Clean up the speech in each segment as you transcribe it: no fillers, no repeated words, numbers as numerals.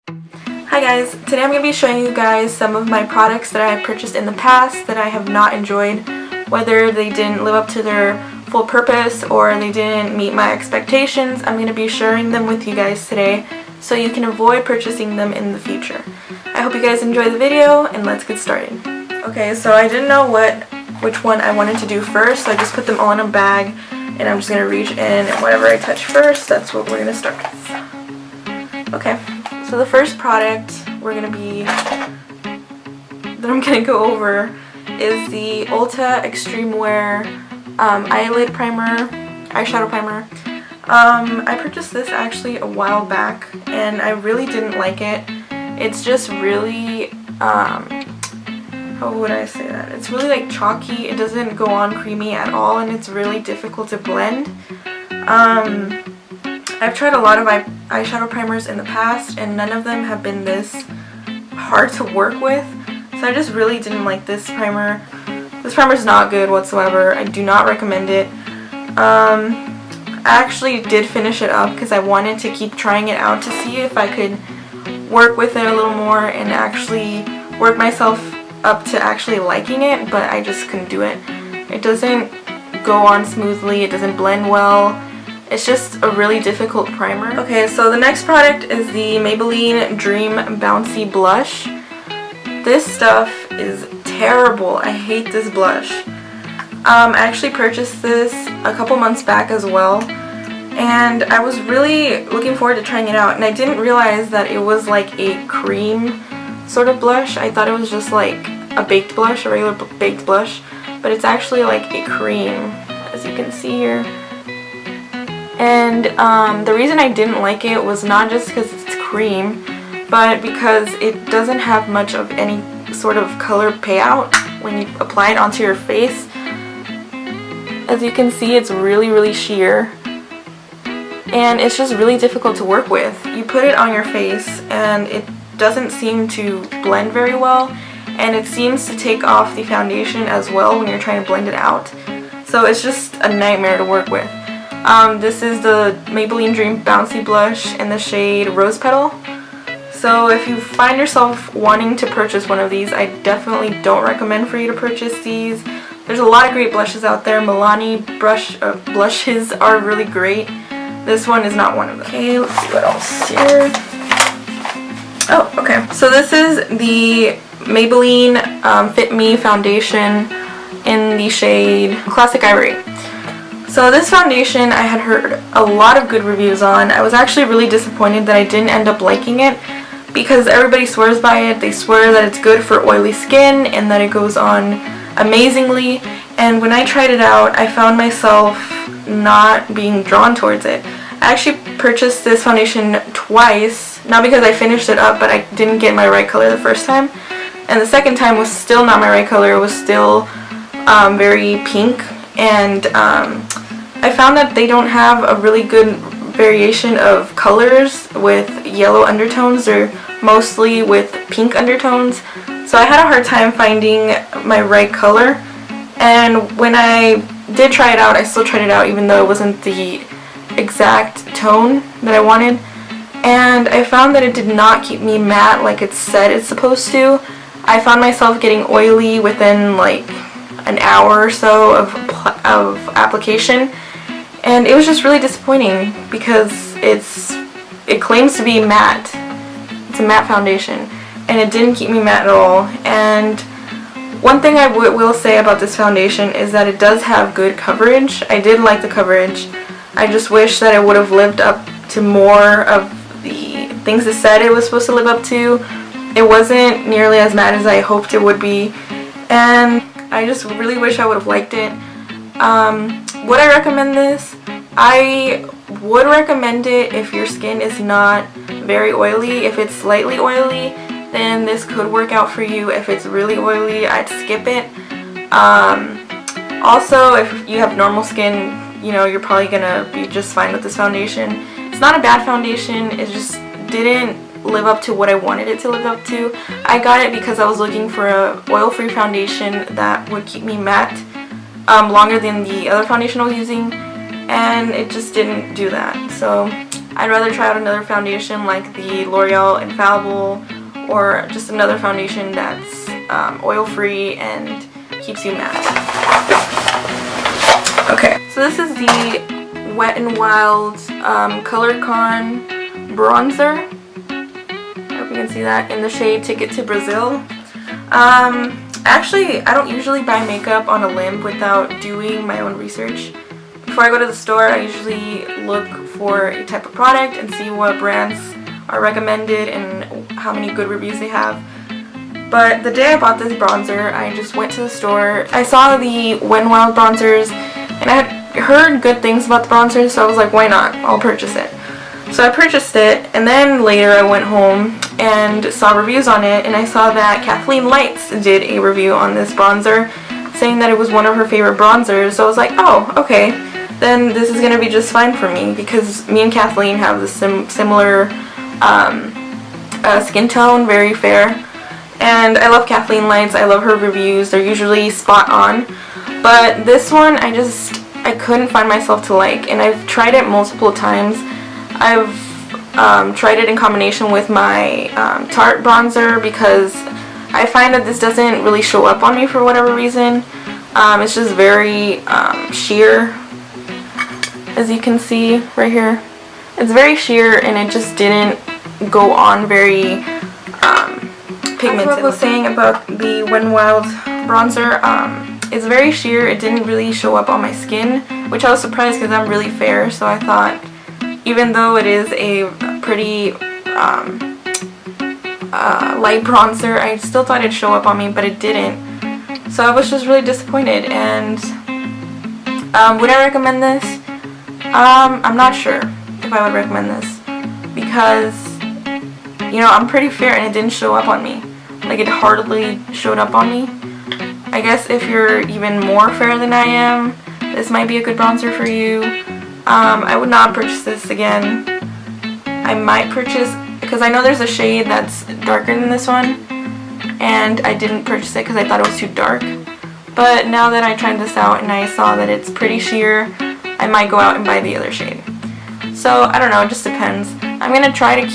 Hi guys, today I'm going to be showing you guys some of my products that I have purchased in the past that I have not enjoyed, whether they didn't live up to their full purpose or they didn't meet my expectations. I'm going to be sharing them with you guys today so you can avoid purchasing them in the future. I hope you guys enjoy the video and let's get started. Okay, so I didn't know which one I wanted to do first, so I just put them all in a bag and I'm just going to reach in and whatever I touch first, that's what we're going to start with. Okay. So the first product that I'm going to go over is the Ulta Extreme Wear Eyelid Primer, Eyeshadow Primer. I purchased this actually a while back and I really didn't like it. It's just really, how would I say that? It's really like chalky, it doesn't go on creamy at all, and it's really difficult to blend. I've tried a lot of eyeshadow primers in the past and none of them have been this hard to work with, so I just really didn't like this primer. This primer is not good whatsoever. I do not recommend it. I actually did finish it up because I wanted to keep trying it out to see if I could work with it a little more and actually work myself up to actually liking it, but I just couldn't do it. It doesn't go on smoothly, it doesn't blend well. It's just a really difficult primer. Okay, so the next product is the Maybelline Dream Bouncy Blush. This stuff is terrible. I hate this blush. I actually purchased this a couple months back as well, and I was really looking forward to trying it out, and I didn't realize that it was like a cream sort of blush. I thought it was just like a baked blush, a regular baked blush, but it's actually like a cream, as you can see here. And the reason I didn't like it was not just because it's cream, but because it doesn't have much of any sort of color payout when you apply it onto your face. As you can see, it's really sheer, and it's just really difficult to work with. You put it on your face and it doesn't seem to blend very well, and it seems to take off the foundation as well when you're trying to blend it out. So it's just a nightmare to work with. This is the Maybelline Dream Bouncy Blush in the shade Rose Petal. So if you find yourself wanting to purchase one of these, I definitely don't recommend for you to purchase these. There's a lot of great blushes out there. Milani blushes are really great. This one is not one of them. Okay, let's see what else here. Oh, okay. So this is the Maybelline Fit Me Foundation in the shade Classic Ivory. So this foundation I had heard a lot of good reviews on. I was actually really disappointed that I didn't end up liking it because everybody swears by it. They swear that it's good for oily skin and that it goes on amazingly. And when I tried it out, I found myself not being drawn towards it. I actually purchased this foundation twice, not because I finished it up, but I didn't get my right color the first time. And the second time was still not my right color. It was still very pink, and I found that they don't have a really good variation of colors with yellow undertones. They're mostly with pink undertones. So I had a hard time finding my right color. And when I did try it out, I still tried it out even though it wasn't the exact tone that I wanted. And I found that it did not keep me matte like it said it's supposed to. I found myself getting oily within like an hour or so of application. And it was just really disappointing because it claims to be matte. It's a matte foundation, and it didn't keep me matte at all. And one thing I will say about this foundation is that it does have good coverage. I did like the coverage. I just wish that it would have lived up to more of the things it said it was supposed to live up to. It wasn't nearly as matte as I hoped it would be, and I just really wish I would have liked it. Would I recommend this? I would recommend it if your skin is not very oily. If it's slightly oily, then this could work out for you. If it's really oily, I'd skip it. Also, if you have normal skin, you know, you're probably gonna be just fine with this foundation. It's not a bad foundation, it just didn't live up to what I wanted it to live up to. I got it because I was looking for a oil-free foundation that would keep me matte longer than the other foundation I was using, and it just didn't do that. So I'd rather try out another foundation like the L'Oreal Infallible, or just another foundation that's oil-free and keeps you matte. Okay, so this is the Wet n Wild Color Con Bronzer. I hope you can see that, in the shade Ticket to Brazil. Actually, I don't usually buy makeup on a limb without doing my own research. Before I go to the store, I usually look for a type of product and see what brands are recommended and how many good reviews they have. But the day I bought this bronzer, I just went to the store. I saw the Wet n Wild bronzers, and I had heard good things about the bronzers, so I was like, why not? I'll purchase it. So I purchased it, and then later I went home and saw reviews on it, and I saw that Kathleen Lights did a review on this bronzer, saying that it was one of her favorite bronzers. So I was like, oh, okay, then this is gonna be just fine for me, because me and Kathleen have the similar skin tone, very fair, and I love Kathleen Lights. I love her reviews. They're usually spot on, but this one I couldn't find myself to like, and I've tried it multiple times. I've tried it in combination with my Tarte bronzer, because I find that this doesn't really show up on me for whatever reason. It's just very sheer, as you can see right here. It's very sheer, and it just didn't go on very pigmented. That's what I was saying about the Wet n Wild bronzer. It's very sheer. It didn't really show up on my skin, which I was surprised because I'm really fair, so I thought, even though it is a pretty light bronzer, I still thought it'd show up on me, but it didn't. So I was just really disappointed. And would I recommend this? I'm not sure if I would recommend this, because, you know, I'm pretty fair and it didn't show up on me. Like, it hardly showed up on me. I guess if you're even more fair than I am, this might be a good bronzer for you. I would not purchase this again. I might purchase, because I know there's a shade that's darker than this one, and I didn't purchase it because I thought it was too dark. But now that I tried this out and I saw that it's pretty sheer, I might go out and buy the other shade. So I don't know, it just depends. I'm gonna try to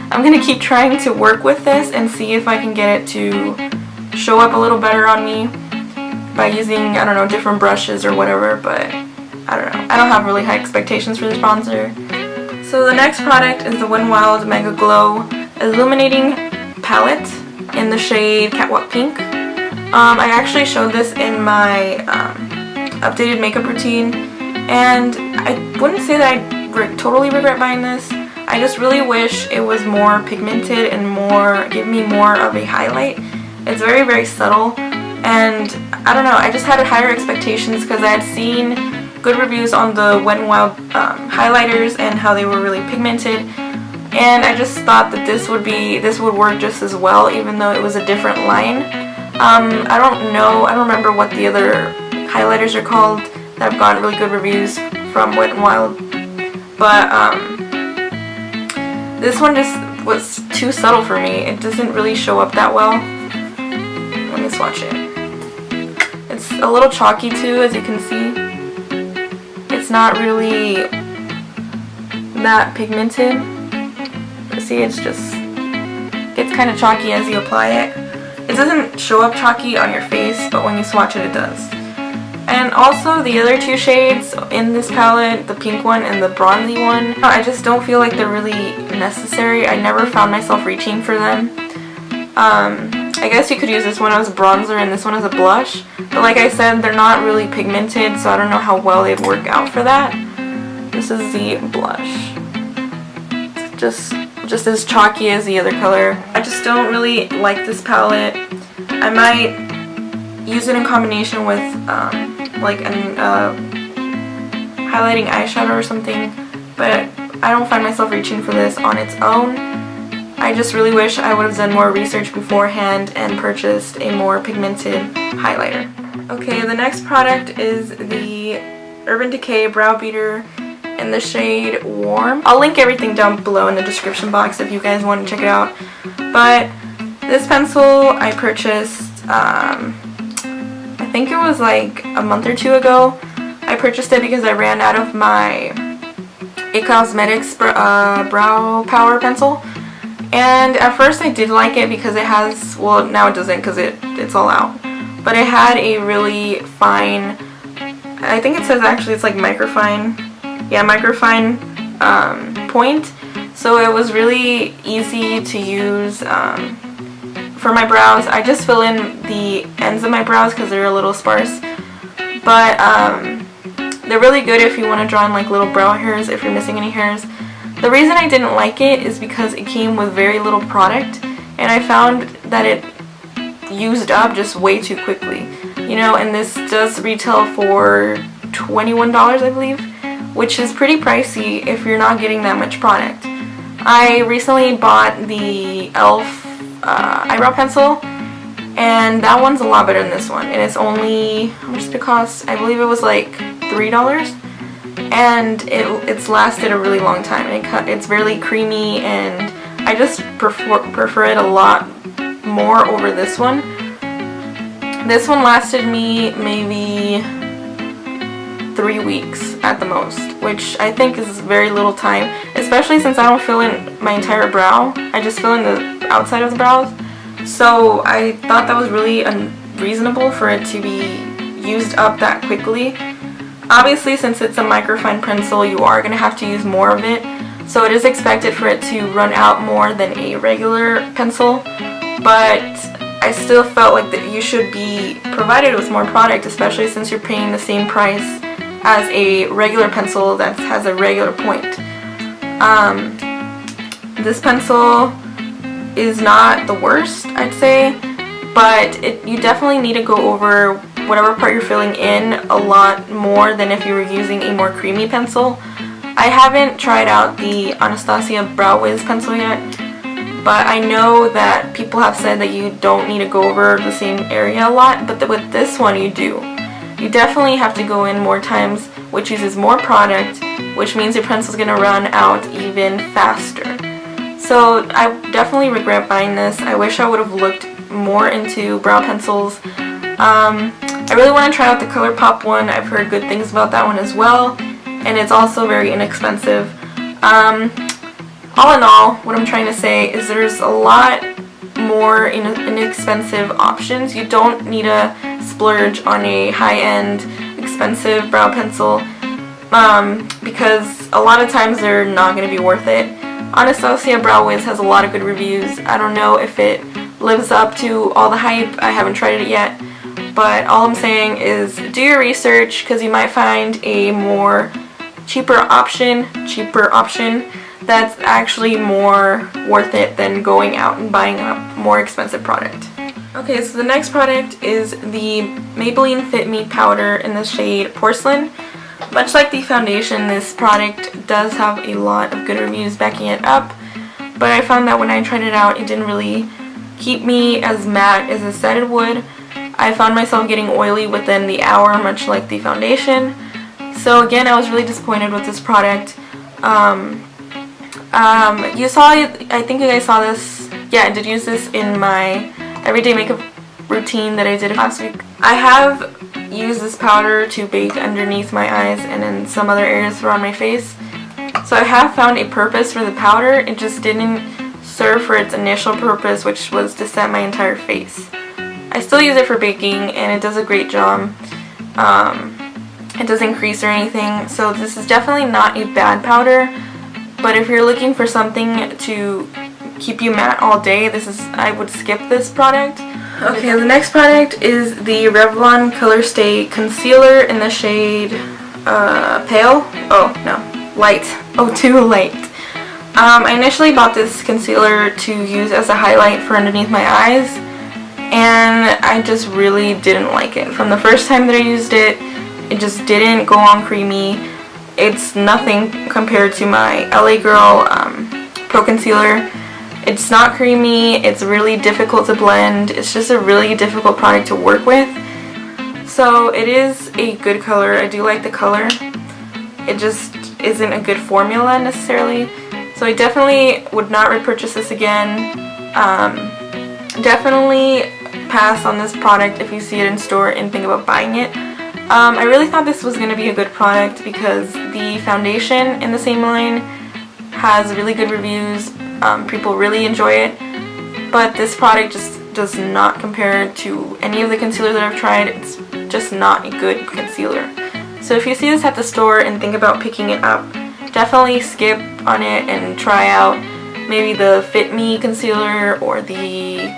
I'm gonna keep trying to work with this and see if I can get it to show up a little better on me by using, I don't know, different brushes or whatever, but I don't know. I don't have really high expectations for this bronzer. So the next product is the Wet n Wild Mega Glow Illuminating Palette in the shade Catwalk Pink. I actually showed this in my updated makeup routine, and I wouldn't say that I totally regret buying this. I just really wish it was more pigmented and give me more of a highlight. It's very, very subtle, and I don't know, I just had higher expectations because I had seen good reviews on the Wet n Wild highlighters and how they were really pigmented, and I just thought that this would work just as well, even though it was a different line. I don't remember what the other highlighters are called that have gotten really good reviews from Wet n Wild, but this one just was too subtle for me. It doesn't really show up that well. Let me swatch it. It's a little chalky too, as you can see. It's not really that pigmented. See, it's kind of chalky as you apply it. It doesn't show up chalky on your face, but when you swatch it, it does. And also the other two shades in this palette, the pink one and the bronzy one, I just don't feel like they're really necessary. I never found myself reaching for them. I guess you could use this one as a bronzer and this one as a blush, but like I said, they're not really pigmented, so I don't know how well they'd work out for that. This is the blush. It's just as chalky as the other color. I just don't really like this palette. I might use it in combination with like an highlighting eyeshadow or something, but I don't find myself reaching for this on its own. I just really wish I would have done more research beforehand and purchased a more pigmented highlighter. Okay, the next product is the Urban Decay Brow Beater in the shade Warm. I'll link everything down below in the description box if you guys want to check it out. But this pencil I purchased, I think it was like a month or two ago. I purchased it because I ran out of my It Cosmetics Brow Power Pencil. And at first I did like it because it has, well, now it doesn't because it's all out. But it had a really fine, I think it says actually it's like microfine. Yeah, microfine point. So it was really easy to use for my brows. I just fill in the ends of my brows because they're a little sparse. But they're really good if you want to draw in like little brow hairs if you're missing any hairs. The reason I didn't like it is because it came with very little product, and I found that it used up just way too quickly. You know, and this does retail for $21, I believe, which is pretty pricey if you're not getting that much product. I recently bought the e.l.f. Eyebrow pencil, and that one's a lot better than this one. And it's only, how much did it cost? I believe it was like $3. And it's lasted a really long time. And it's really creamy, and I just prefer it a lot more over this one. This one lasted me maybe 3 weeks at the most, which I think is very little time, especially since I don't fill in my entire brow. I just fill in the outside of the brows. So I thought that was really unreasonable for it to be used up that quickly. Obviously, since it's a microfine pencil, you are going to have to use more of it, so it is expected for it to run out more than a regular pencil, but I still felt like that you should be provided with more product, especially since you're paying the same price as a regular pencil that has a regular point. This pencil is not the worst, I'd say, but you definitely need to go over whatever part you're filling in a lot more than if you were using a more creamy pencil. I haven't tried out the Anastasia Brow Wiz pencil yet, but I know that people have said that you don't need to go over the same area a lot, but with this one you do. You definitely have to go in more times, which uses more product, which means your pencil's going to run out even faster. So I definitely regret buying this. I wish I would have looked more into brow pencils. I really want to try out the ColourPop one. I've heard good things about that one as well, and it's also very inexpensive. All in all, what I'm trying to say is there's a lot more inexpensive options. You don't need to splurge on a high-end, expensive brow pencil because a lot of times they're not going to be worth it. Anastasia Brow Wiz has a lot of good reviews. I don't know if it lives up to all the hype. I haven't tried it yet. But all I'm saying is do your research, because you might find a more cheaper option that's actually more worth it than going out and buying a more expensive product. Okay, so the next product is the Maybelline Fit Me powder in the shade Porcelain. Much like the foundation, this product does have a lot of good reviews backing it up, but I found that when I tried it out, it didn't really keep me as matte as I said it would. I found myself getting oily within the hour, much like the foundation. So again, I was really disappointed with this product. You saw, I think you guys saw this. Yeah, I did use this in my everyday makeup routine that I did last week. I have used this powder to bake underneath my eyes and in some other areas around my face. So I have found a purpose for the powder. It just didn't serve for its initial purpose, which was to set my entire face. I still use it for baking, and it does a great job. It doesn't crease or anything, so this is definitely not a bad powder. But if you're looking for something to keep you matte all day, I would skip this product. Okay, the next product is the Revlon Color Stay Concealer in the shade Pale. Oh, no, Light. Oh, too light. I initially bought this concealer to use as a highlight for underneath my eyes, and I just really didn't like it. From the first time that I used it, it just didn't go on creamy. It's nothing compared to my LA Girl Pro Concealer. It's not creamy, it's really difficult to blend, it's just a really difficult product to work with. So it is a good color, I do like the color. It just isn't a good formula necessarily. So I definitely would not repurchase this again. Definitely pass on this product if you see it in store and think about buying it. I really thought this was going to be a good product because the foundation in the same line has really good reviews. People really enjoy it, but this product just does not compare to any of the concealers that I've tried. It's just not a good concealer. So if you see this at the store and think about picking it up, definitely skip on it and try out maybe the Fit Me concealer or the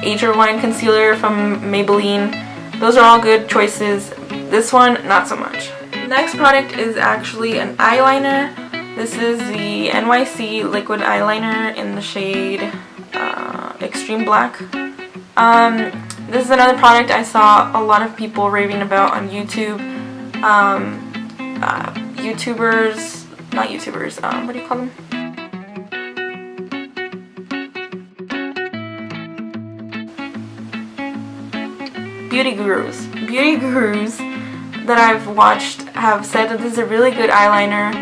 Age Rewind concealer from Maybelline. Those are all good choices. This one, not so much. Next product is actually an eyeliner. This is the NYC liquid eyeliner in the shade Extreme Black. This is another product I saw a lot of people raving about on YouTube. YouTubers, not YouTubers, what do you call them? Beauty gurus. Beauty gurus that I've watched have said that this is a really good eyeliner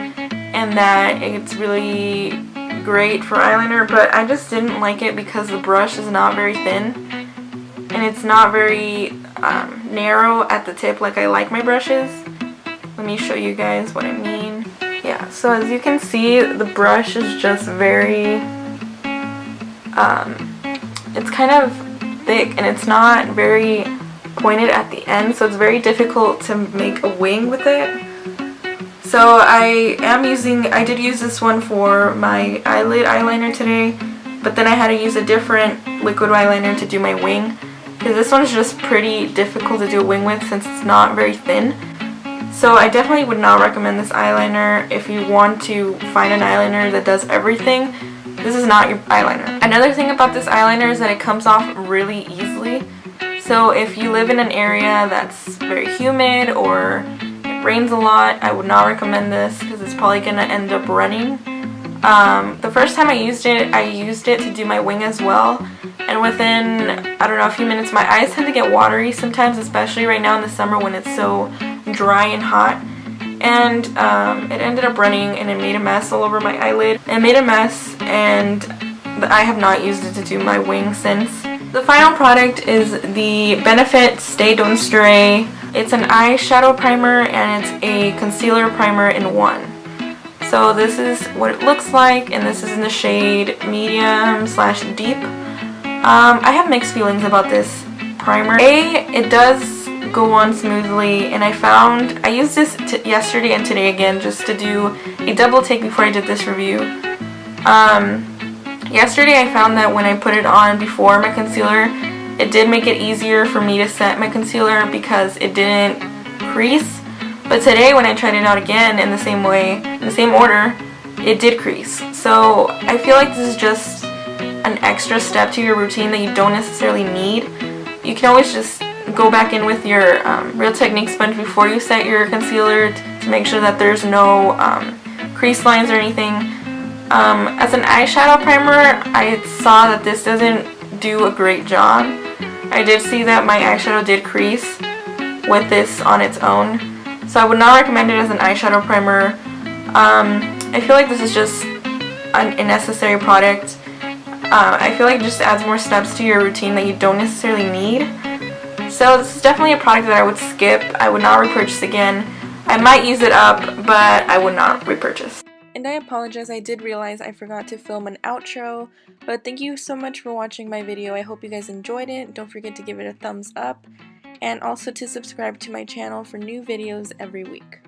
and that it's really great for eyeliner, but I just didn't like it because the brush is not very thin and it's not very narrow at the tip like I like my brushes. Let me show you guys what I mean. Yeah, so as you can see, the brush is just very, it's kind of thick and it's not very pointed at the end, so it's very difficult to make a wing with it. So I did use this one for my eyelid eyeliner today, but then I had to use a different liquid eyeliner to do my wing, because this one's just pretty difficult to do a wing with since it's not very thin. So I definitely would not recommend this eyeliner if you want to find an eyeliner that does everything. This is not your eyeliner. Another thing about this eyeliner is that it comes off really easily. So if you live in an area that's very humid or it rains a lot, I would not recommend this because it's probably going to end up running. The first time I used it to do my wing as well. And within, I don't know, a few minutes, my eyes tend to get watery sometimes, especially right now in the summer when it's so dry and hot. And it ended up running and it made a mess all over my eyelid. It made a mess and I have not used it to do my wing since. The final product is the Benefit Stay Don't Stray. It's an eyeshadow primer and it's a concealer primer in one. So this is what it looks like, and this is in the shade medium/deep. I have mixed feelings about this primer. It does go on smoothly, and I used this yesterday and today again just to do a double take before I did this review. Yesterday I found that when I put it on before my concealer, it did make it easier for me to set my concealer because it didn't crease. But today when I tried it out again in the same way, in the same order, it did crease. So I feel like this is just an extra step to your routine that you don't necessarily need. You can always just go back in with your Real Technique sponge before you set your concealer to make sure that there's no crease lines or anything. As an eyeshadow primer, I saw that this doesn't do a great job. I did see that my eyeshadow did crease with this on its own, so I would not recommend it as an eyeshadow primer. I feel like this is just an unnecessary product. I feel like it just adds more steps to your routine that you don't necessarily need. So this is definitely a product that I would skip. I would not repurchase again. I might use it up, but I would not repurchase. And I apologize, I did realize I forgot to film an outro, but thank you so much for watching my video. I hope you guys enjoyed it. Don't forget to give it a thumbs up, and also to subscribe to my channel for new videos every week.